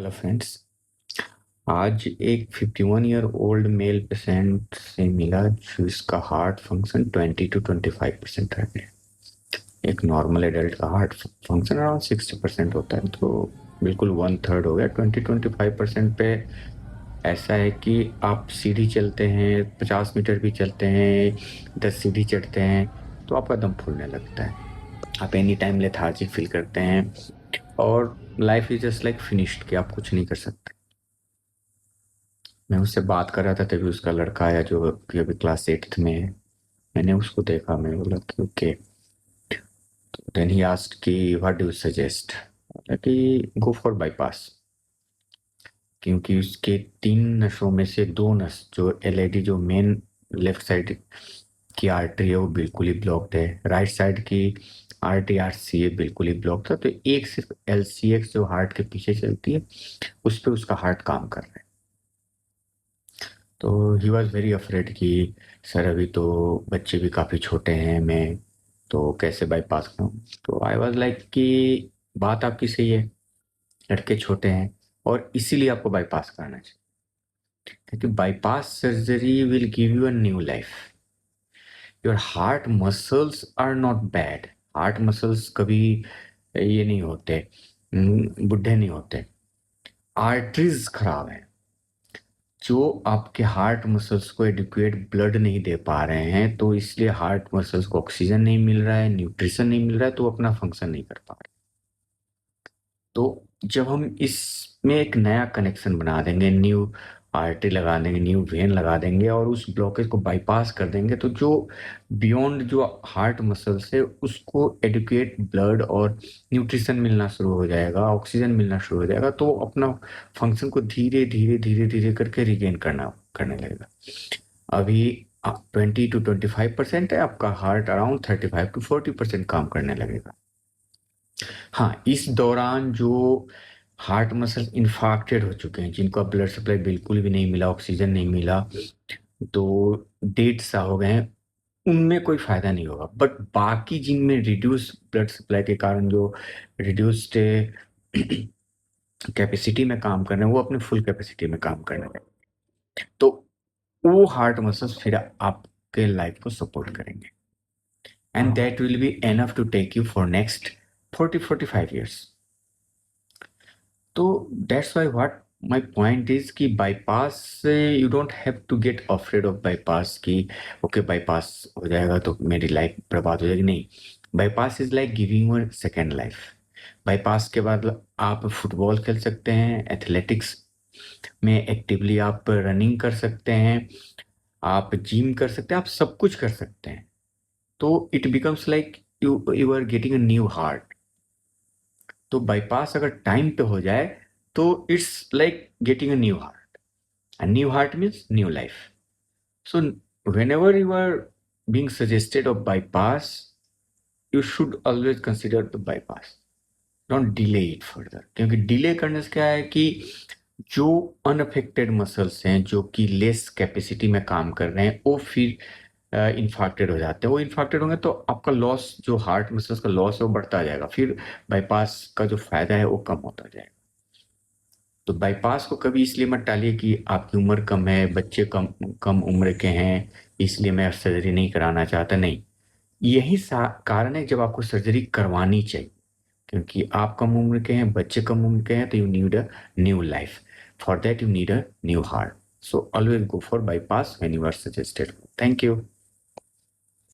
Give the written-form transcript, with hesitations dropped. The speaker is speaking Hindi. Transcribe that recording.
Hello friends. आज एक 51 ईयर ओल्ड मेल पेशेंट से मिला जिसका हार्ट फंक्शन 20 to 25% रह गया। एक नॉर्मल एडल्ट का हार्ट फंक्शन अराउंड 60% होता है, तो बिल्कुल 1/3 हो गया। 20-25% पे ऐसा है कि आप सीढ़ी चलते हैं, 50 मीटर भी चलते हैं, 10 सीढ़ी चढ़ते हैं तो आपका दम फूलने लगता है। आप एनी टाइम लेथार्जिक फील करते हैं और life is just like finished कि आप कुछ नहीं कर सकते। मैं उससे बात कर रहा था तभी उसका लड़का आया जो कि अभी क्लास 8th में है। मैंने उसको देखा, मैं बोला कि ओके। देन ही आस्क्ड कि व्हाट डू यू सजेस्ट। बोला कि गो फॉर बाईपास, क्योंकि उसके 3 नसों में से 2 नस जो एलएडी जो मेन लेफ्ट साइड की आर्टरी है वो बिल्कुल ही ब्लॉक्ड है। राइट साइड की आरटीआरसी है बिल्कुल ही ब्लॉक्ड था, तो एक सिर्फ एलसीएक्स जो हार्ट के पीछे चलती है उस पर उसका हार्ट काम कर रहा है। तो ही वॉज वेरी अफ्रेड कि सर अभी तो बच्चे भी काफ़ी छोटे हैं, मैं तो कैसे बाईपास करूँ। तो आई वॉज लाइक कि बात आपकी सही है, लड़के छोटे हैं और इसीलिए आपको बाईपास करना चाहिए, क्योंकि bypass surgery will give you a new life. Your heart muscles are not bad. Heart muscles कभी ये नहीं होते, बुढ़े नहीं होते। आर्टरीज खराब है, जो आपके हार्ट मसल्स को एडिक्वेट ब्लड नहीं दे पा रहे हैं, तो इसलिए हार्ट मसल्स को ऑक्सीजन नहीं मिल रहा है, न्यूट्रिशन नहीं मिल रहा है, तो वो अपना फंक्शन नहीं कर पा रहे। तो जब हम इसमें एक नया कनेक्शन बना देंगे, न्यू आर्टरी लगा देंगे, न्यू वेन लगा देंगे और उस ब्लॉकेज को बाईपास कर देंगे, तो जो बियॉन्ड जो हार्ट मसल्स है उसको एडिक्वेट ब्लड और न्यूट्रिशन मिलना शुरू हो जाएगा, ऑक्सीजन मिलना शुरू हो जाएगा, तो अपना फंक्शन को धीरे धीरे धीरे धीरे करके रिगेन करने लगेगा। अभी 20 to 25% है, आपका हार्ट अराउंड 35 to 40% काम करने लगेगा। हाँ, इस दौरान जो हार्ट मसल इन्फाक्टेड हो चुके हैं, जिनको ब्लड सप्लाई बिल्कुल भी नहीं मिला, ऑक्सीजन नहीं मिला, तो डेड सा हो गए हैं, उनमें कोई फायदा नहीं होगा। बट बाकी जिनमें रिड्यूस ब्लड सप्लाई के कारण जो रिड्यूस्ड कैपेसिटी में काम कर रहे हैं वो अपने फुल कैपेसिटी में काम करने लगे, तो वो हार्ट मसल्स फिर आपके लाइफ को सपोर्ट करेंगे and that will be enough to take you for next 40-45 years। तो that's why what my point is कि बाईपास से you don't have to get afraid of bypass कि ओके बाईपास हो जाएगा तो मेरी लाइफ बर्बाद हो जाएगी। नहीं, bypass is like giving one second life. Bypass के बाद आप फुटबॉल खेल सकते हैं, एथलेटिक्स में एक्टिवली आप रनिंग कर सकते हैं, आप जिम कर सकते हैं, आप सब कुछ कर सकते हैं। तो it becomes like you you are getting a new heart. तो बाईपास अगर टाइम पे हो जाए तो it's like getting a new heart, and new heart means new life. So whenever you are being suggested of bypass, you should always consider the bypass, don't delay it further। क्योंकि डिले करने से क्या है कि जो अनअफेक्टेड मसल्स हैं जो कि लेस कैपेसिटी में काम कर रहे हैं वो फिर इन्फाक्टेड हो जाते हैं। वो इन्फाक्टेड होंगे तो आपका लॉस, जो हार्ट मसल्स का लॉस है वो बढ़ता जाएगा, फिर बाईपास का जो फायदा है वो कम होता जाएगा। तो बाईपास को कभी इसलिए मत टालिए कि आपकी उम्र कम है, बच्चे कम कम उम्र के हैं इसलिए मैं सर्जरी नहीं कराना चाहता। नहीं, यही कारण है जब आपको सर्जरी करवानी चाहिए, क्योंकि आप कम उम्र के हैं, बच्चे कम उम्र के हैं, तो you need a new life. For that you need a new heart. So always go for bypass when you are suggested. Thank you.